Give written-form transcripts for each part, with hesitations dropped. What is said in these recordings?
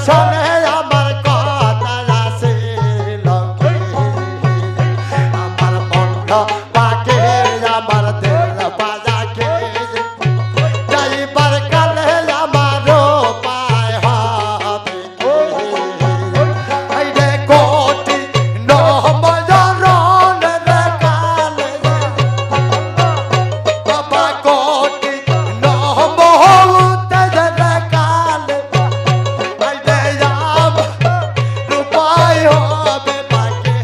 শোনে আমার কথা আসিল কি আমার মনটা পাকে আমার দিল বাজাকে যাইবার কালে আমার পায় হবে এই রে কোটি নহমজরণ রে কালে বাবা কোটি নহমতে রে কালে এই রে যাব রূপায় হবে পাকে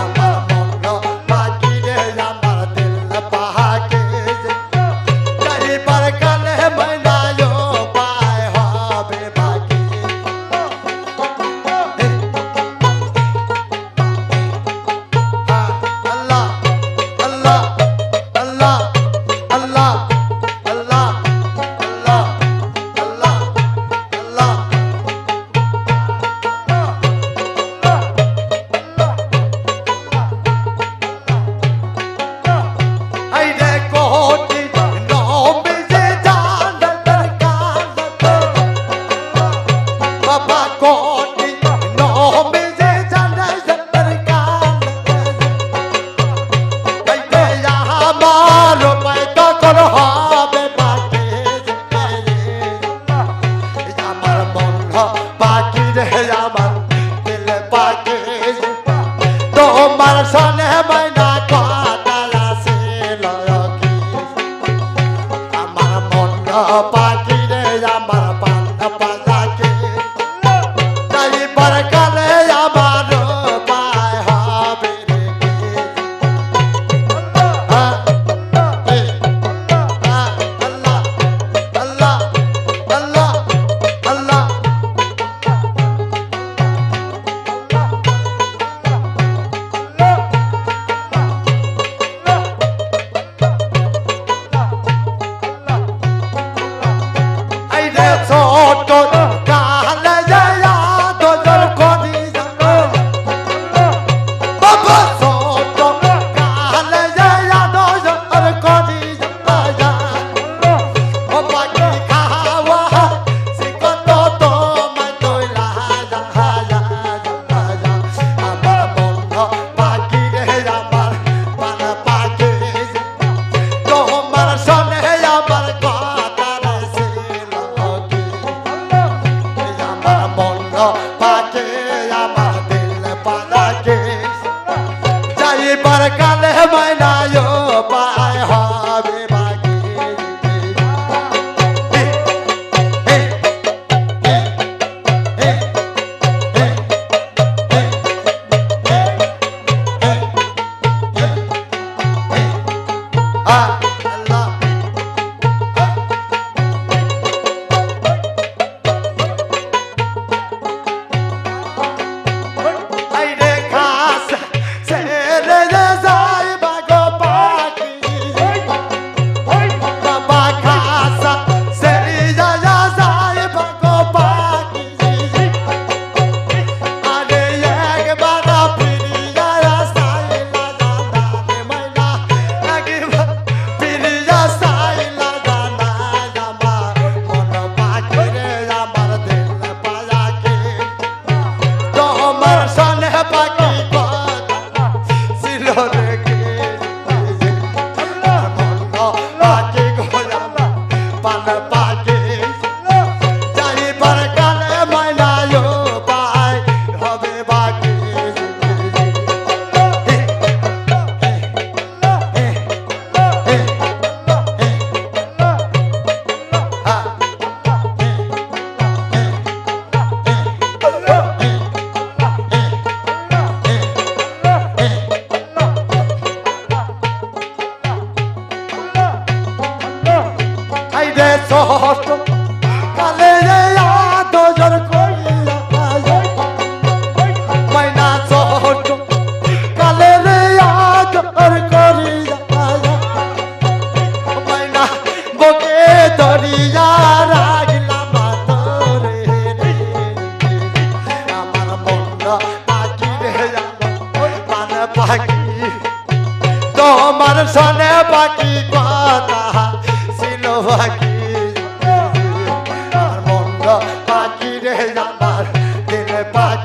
আমার মন পাকি রে আমার দিল পাকে যাইবার কালে মনায়ো পায় হবে পাকে আল্লাহ আল্লাহ আল্লাহ আল্লাহ আল্লাহ আল্লাহ আল্লাহ আল্লাহ এই রে কোটি নবে যে জান্নাতের কাছে বাবা কোটি নবে যে জান্নাতের কাছে এই রে আমার পায় তখন হবে পাকে আমার মন পাকি রে আমার দিল পাকে তোমার সনে ময়না কথা আসিল কি আমার মন পাকি রে আমার পান পাজাকে যাইবার কালে আমার পায় হবে রে আল্লাহ আল্লাহ আল্লাহ আল্লাহ এই রে ছোট কালে যায়া তোর করি বাবা ছোট কালে যায়া তোর করি ও পাখি খাওয়া শিখত তোমায় তৈলা আমার মন পাখি রে আমার পান পাখি তোমার সনে আমার কথা আসিল কি আমার মন পাকে আমার দিল পালাকে যাইবার কালে ময়নায় পায় হবে বাকি আল্লাহ এই রে খাস ছেড়ে যায় বাগো পাখি বাবা খাস ছেড়ে যায় বাগো পাখি আরে একবার ফিরিয়া সাইলা জানানে ময়না একবার ফিরিয়া সাইলা জানা জামা মন পাখি রে আমার দিল পালাকে তোমার সনে পাখি কথা ছিল রে কে মন পাখি গোলাম পান পাখি যাইবার কালে ময়নায় পায় হবে বাকি এই রে ছোট কালে তোর করিয়া ময়না ছোট কালে রে তোর করিয়া ময়না বকে ধরিয়া রাগলাম তোরে আমার মন পাখি রে আমার পান পাখি তোমার সনে পাখি কথা ছিল পাখি আমার মন পাখি